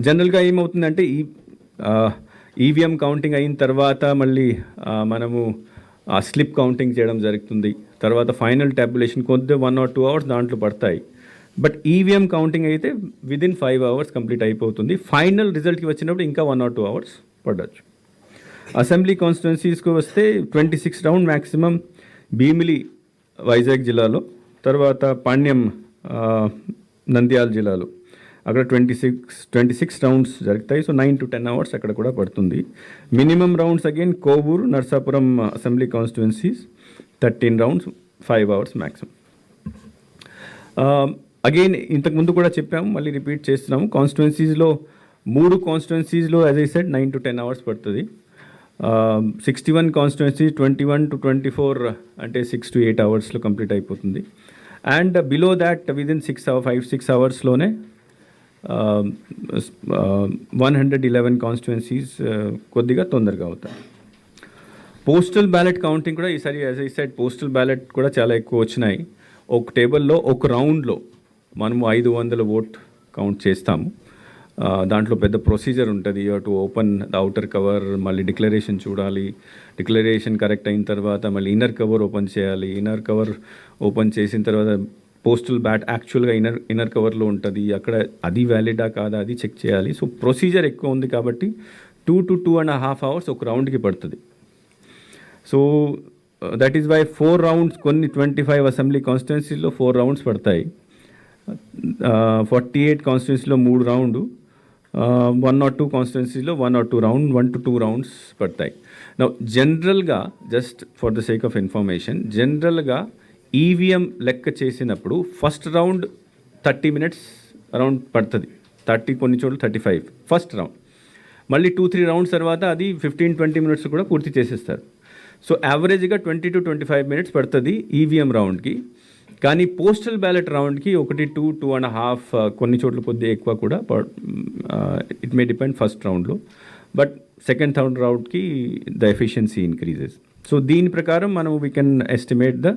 జనరల్గా ఏమవుతుందంటే EVM counting అయిన తర్వాత మళ్ళీ మనము ఆ స్లిప్ కౌంటింగ్ చేయడం జరుగుతుంది. తర్వాత ఫైనల్ ట్యాబులేషన్ కొద్దిగా 1 or 2 hours దాంట్లో పడతాయి. బట్ ఈవీఎం కౌంటింగ్ అయితే విదిన్ 5 hours కంప్లీట్ అయిపోతుంది. ఫైనల్ రిజల్ట్కి వచ్చినప్పుడు ఇంకా 1 or 2 hours పడవచ్చు. అసెంబ్లీ కాన్స్టిట్యున్సీస్కి వస్తే 26 రౌండ్ మ్యాక్సిమం భీమిలి వైజాగ్ జిల్లాలో, తర్వాత పాణ్యం నంద్యాల జిల్లాలో అక్కడ 26 రౌండ్స్ జరుగుతాయి. సో 9 to 10 hours అక్కడ కూడా పడుతుంది. Minimum rounds again Kovur Narsapuram assembly constituencies 13 rounds 5 hours maximum. Again ఇంతకుముందు కూడా చెప్పాము, మళ్ళీ రిపీట్ చేస్తున్నాము. కాన్స్టిట్యున్సీస్లో 3 కాన్స్టిట్యున్సీస్లో as I said 9 to 10 hours పడుతుంది. 61 కాన్స్టిట్యున్సీస్ 21 to 24 అంటే 6 to 8 hours కంప్లీట్ అయిపోతుంది. And below that within 5-6 hours uh, 111 constituencies కొద్దిగా తొందరగా అవుతాయి. పోస్టల్ బ్యాలెట్ కౌంటింగ్ కూడా ఈసారి as I said postal ballot కూడా చాలా ఎక్కువ వచ్చినాయి. ఒక టేబుల్లో ఒక రౌండ్లో మనము 500 ఓట్ కౌంట్ చేస్తాము. దాంట్లో పెద్ద ప్రొసీజర్ ఉంటుంది. To open the outer cover, మళ్ళీ డిక్లరేషన్ చూడాలి, డిక్లరేషన్ కరెక్ట్ అయిన తర్వాత మళ్ళీ ఇన్నర్ కవర్ ఓపెన్ చేయాలి. ఇన్నర్ కవర్ ఓపెన్ చేసిన తర్వాత పోస్టల్ బ్యాట్ యాక్చువల్గా ఇన్నర్ కవర్లో ఉంటుంది, అక్కడ అది వ్యాలిడా కాదా అది చెక్ చేయాలి. సో ప్రొసీజర్ ఎక్కువ ఉంది కాబట్టి 2 to 2.5 hours ఒక రౌండ్కి పడుతుంది. So that is why 4 rounds కొన్ని 25 అసెంబ్లీ కాన్స్టిట్యున్సీలో 4 rounds పడతాయి. 48 కాన్స్టిట్యున్సీలో 3 rounds, 1 or 2 కాన్స్టిట్యున్సీలో 1 or 2 rounds, 1 to 2 rounds పడతాయి. నౌ జనరల్గా just for the sake of information, జనరల్గా ఈవీఎం లెక్క చేసినప్పుడు ఫస్ట్ రౌండ్ 30 minutes అరౌండ్ పడుతుంది. 30 కొన్ని చోట్ల 35 ఫస్ట్ రౌండ్. మళ్ళీ 2-3 rounds తర్వాత అది 15-20 minutes కూడా పూర్తి చేసేస్తారు. సో యావరేజ్గా 20 to 25 minutes పడుతుంది ఈవీఎం రౌండ్కి. కానీ పోస్టల్ బ్యాలెట్ రౌండ్కి 2-2.5 కొన్ని చోట్ల కొద్దిగా ఎక్కువ కూడా ఇట్ మే డిపెండ్ ఫస్ట్ రౌండ్లో. బట్ సెకండ్ థర్డ్ రౌండ్కి ద ఎఫిషియన్సీ ఇంక్రీజెస్. సో దీని ప్రకారం మనం we can estimate the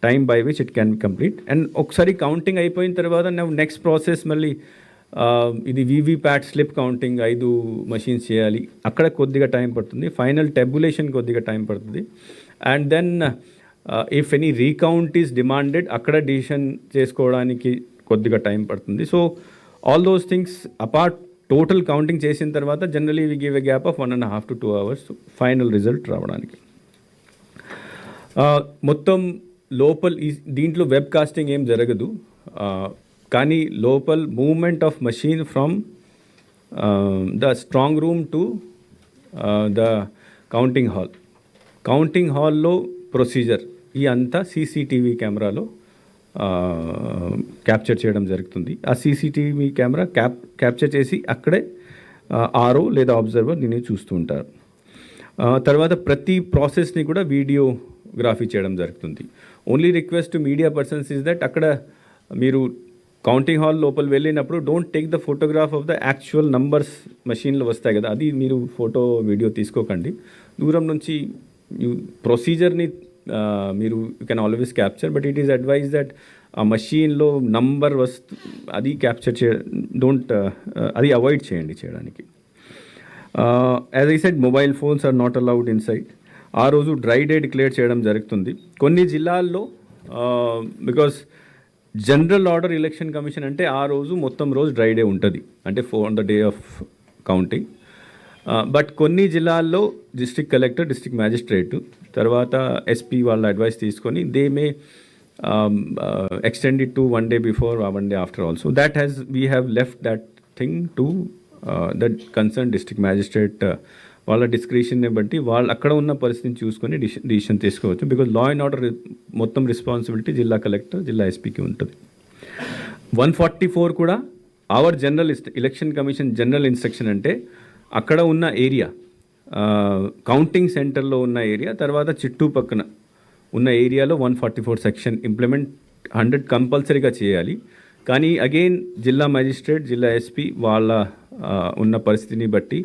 time by which it can complete. And ఒకసారి కౌంటింగ్ అయిపోయిన తర్వాత నెక్స్ట్ ప్రాసెస్ మళ్ళీ ఇది వీవీప్యాట్ స్లిప్ కౌంటింగ్ 5 machines చేయాలి, అక్కడ కొద్దిగా టైం పడుతుంది. ఫైనల్ టెబులేషన్ కొద్దిగా టైం పడుతుంది. And then if any recount is demanded అక్కడ డిసిషన్ చేసుకోవడానికి కొద్దిగా టైం పడుతుంది. So all those things apart total counting చేసిన తర్వాత generally we give a gap of 1.5 to 2 hours final result రావడానికి. మొత్తం లోపల దీంట్లో వెబ్ కాస్టింగ్ ఏం జరగదు, కానీ లోపల movement of machine from the strong room to the counting హాల్లో ప్రొసీజర్ ఈ అంతా సీసీటీవీ కెమెరాలో క్యాప్చర్ చేయడం జరుగుతుంది. ఆ సీసీటీవీ కెమెరా క్యాప్చర్ చేసి అక్కడే ఆర్ఓ లేదా అబ్జర్వర్ దీన్ని చూస్తూ ఉంటారు. తర్వాత ప్రతి ప్రాసెస్ని కూడా వీడియోగ్రఫీ చేయడం జరుగుతుంది. Only request to media persons is that అక్కడ మీరు కౌంటింగ్ హాల్ లోపల వెళ్ళినప్పుడు don't take the photograph of the actual numbers మషీన్లో వస్తాయి కదా, అది మీరు ఫోటో వీడియో తీసుకోకండి. దూరం నుంచి ప్రొసీజర్ని మీరు you can always capture, but it is advise that ఆ మషీన్లో నంబర్ అది క్యాప్చర్ అది అవాయిడ్ చేయండి చేయడానికి. As I said mobile phones are not allowed inside. ఆ రోజు డ్రై డే డిక్లేర్ చేయడం జరుగుతుంది కొన్ని జిల్లాల్లో. Because general order election commission అంటే ఆ రోజు మొత్తం రోజు డ్రై డే ఉంటుంది, అంటే on the day of counting. But కొన్ని జిల్లాల్లో డిస్ట్రిక్ట్ కలెక్టర్, డిస్ట్రిక్ట్ మ్యాజిస్ట్రేట్, తర్వాత ఎస్పీ వాళ్ళ అడ్వైస్ తీసుకొని they may extend it to 1 day before or 1 day after also. That we have left that thing to the concerned district magistrate వాళ్ళ డిస్క్రిషన్ని బట్టి వాళ్ళు అక్కడ ఉన్న పరిస్థితిని చూసుకొని డిసిషన్ తీసుకోవచ్చు. బికాజ్ లా అండ్ ఆర్డర్ మొత్తం రెస్పాన్సిబిలిటీ జిల్లా కలెక్టర్, జిల్లా ఎస్పీకి ఉంటుంది. 144 కూడా our general election commission general instruction అంటే అక్కడ ఉన్న ఏరియా, కౌంటింగ్ సెంటర్లో ఉన్న ఏరియా, తర్వాత చుట్టుపక్కన ఉన్న ఏరియాలో 144 సెక్షన్ ఇంప్లిమెంట్ 100 కంపల్సరీగా చేయాలి. కానీ అగైన్ జిల్లా మ్యాజిస్ట్రేట్, జిల్లా ఎస్పీ వాళ్ళ ఉన్న పరిస్థితిని బట్టి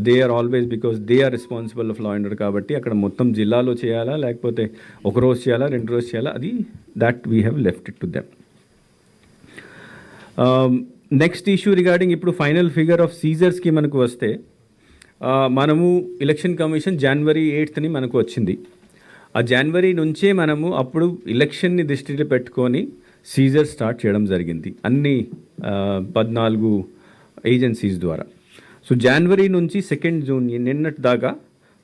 they are always, because they are responsible of law and order కాబట్టి అక్కడ మొత్తం జిల్లాలో చేయాలా లేకపోతే ఒక రోజు చేయాలా 2 రోజు చేయాలా, అది that we have left it to them. Next issue regarding ఇప్పుడు ఫైనల్ ఫిగర్ ఆఫ్ సీజర్స్కి మనకు వస్తే మనము ఎలక్షన్ కమిషన్ January 8th మనకు వచ్చింది. ఆ జనవరి నుంచే మనము అప్పుడు ఎలక్షన్ని దృష్టిలో పెట్టుకొని సీజర్ స్టార్ట్ చేయడం జరిగింది అన్ని 14 ఏజెన్సీస్ ద్వారా. సో జనవరి నుంచి 2 June నిన్నటి దాకా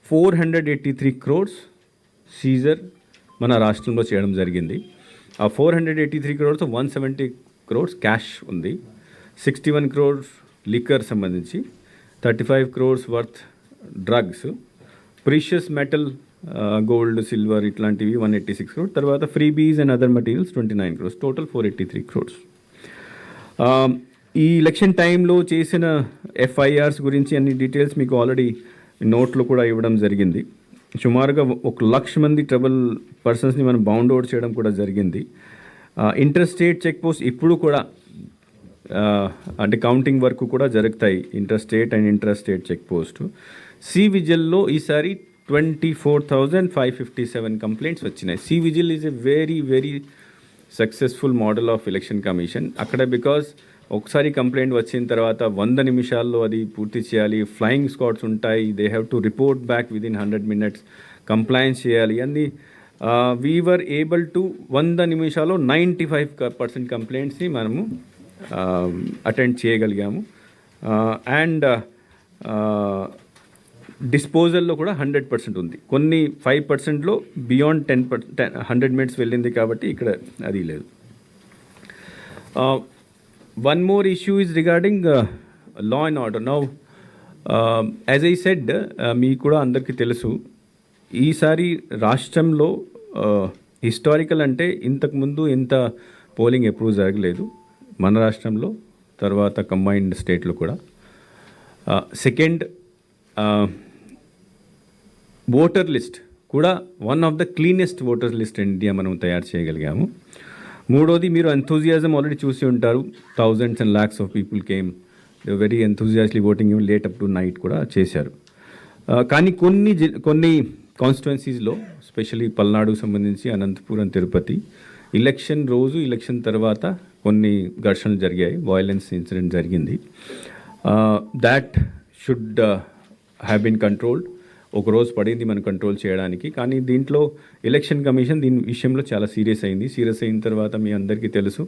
483 crores సీజర్ మన రాష్ట్రంలో చేయడం జరిగింది. ఆ 483 crores 170 crores క్యాష్ ఉంది, 61 crores లిక్కర్ సంబంధించి, 35 crores worth drugs, precious metal gold silver ఇట్లాంటివి 186 crores, తర్వాత freebies and other materials 29 crores, total 483 crores. ఈ ఎలక్షన్ టైంలో చేసిన FIRs గురించి అన్ని డీటెయిల్స్ మీకు ఆల్రెడీ నోట్లో కూడా ఇవ్వడం జరిగింది. సుమారుగా 1,00,000 మంది ట్రబుల్ పర్సన్స్ని మనం బౌండ్ అవుట్ చేయడం కూడా జరిగింది. ఇంటర్ స్టేట్ చెక్ పోస్ట్ ఇప్పుడు కూడా అంటే కౌంటింగ్ వరకు కూడా జరుగుతాయి, inter state and inter state check post. C విజిల్లో ఈసారి 24,557 కంప్లైంట్స్ వచ్చినాయి. C vigil is a very very successful model of election commission. అక్కడ బికాజ్ ఒకసారి కంప్లైంట్ వచ్చిన తర్వాత 100 నిమిషాల్లో అది పూర్తి చేయాలి, ఫ్లయింగ్ స్క్వాడ్స్ ఉంటాయి, they have to report back within 100 minutes, compliance చేయాలి అన్ని. వీ వర్ ఏబుల్ టు 100 నిమిషాల్లో 95% కంప్లైంట్స్ని మనము అటెండ్ చేయగలిగాము. అండ్ డిస్పోజల్లో కూడా 100% ఉంది. కొన్ని 5%లో బియాండ్ 100 minutes వెళ్ళింది కాబట్టి ఇక్కడ అది లేదు. One more issue is regarding law and order. Now, as I said, మీ కూడా అందరికీ తెలుసు, ఈసారి రాష్ట్రంలో హిస్టారికల్ అంటే ఇంతకుముందు ఇంత పోలింగ్ ఎప్పుడూ జరగలేదు మన రాష్ట్రంలో, తర్వాత కంబైన్డ్ స్టేట్లో కూడా. సెకండ్, ఓటర్ లిస్ట్ కూడా one of the cleanest voter list in India మనం తయారు చేయగలిగాము. మూడోది, మీరు ఎంథూజియాజం ఆల్రెడీ చూసి ఉంటారు, thousands and lakhs of people came, very enthusiastically voting, late up to night కూడా చేశారు. కానీ కొన్ని కాన్స్టిట్యుయెన్సీస్లో, ఎస్పెషలీ పల్నాడుకు సంబంధించి అనంతపురం, తిరుపతి, ఎలక్షన్ రోజు ఎలక్షన్ తర్వాత కొన్ని ఘర్షణలు జరిగాయి, వయలెన్స్ ఇన్సిడెంట్ జరిగింది. That should have been controlled. ఒక రోజు పడింది మనం కంట్రోల్ చేయడానికి, కానీ దీంట్లో ఎలక్షన్ కమిషన్ దీని విషయంలో చాలా సీరియస్ అయింది. సీరియస్ అయిన తర్వాత మీ అందరికీ తెలుసు,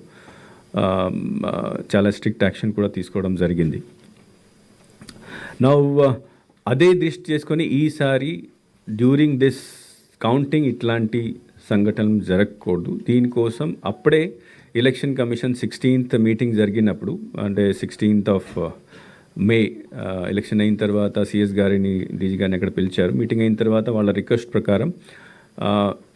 చాలా స్ట్రిక్ట్ యాక్షన్ కూడా తీసుకోవడం జరిగింది. నౌ అదే దృష్టి చేసుకొని ఈసారి డ్యూరింగ్ దిస్ కౌంటింగ్ ఇట్లాంటి సంఘటనలు జరగకూడదు. దీనికోసం అప్పుడే ఎలక్షన్ కమిషన్ 16th మీటింగ్ జరిగినప్పుడు, అంటే 16th May ఎలక్షన్ అయిన తర్వాత సిఎస్ గారిని, డీజీ గారిని అక్కడ పిలిచారు. మీటింగ్ అయిన తర్వాత వాళ్ళ రిక్వెస్ట్ ప్రకారం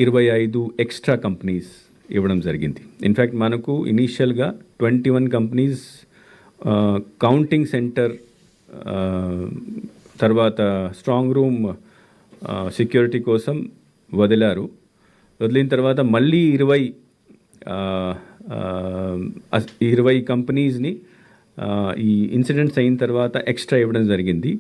25 ఎక్స్ట్రా కంపెనీస్ ఇవ్వడం జరిగింది. ఇన్ఫ్యాక్ట్ మనకు ఇనీషియల్గా 21 కంపెనీస్ కౌంటింగ్ సెంటర్, తర్వాత స్ట్రాంగ్ రూమ్ సెక్యూరిటీ కోసం వదిలారు. వదిలిన తర్వాత మళ్ళీ 20 కంపెనీస్ని ఈ ఇన్సిడెంట్స్ అయిన తర్వాత ఎక్స్ట్రా ఇవ్వడం జరిగింది.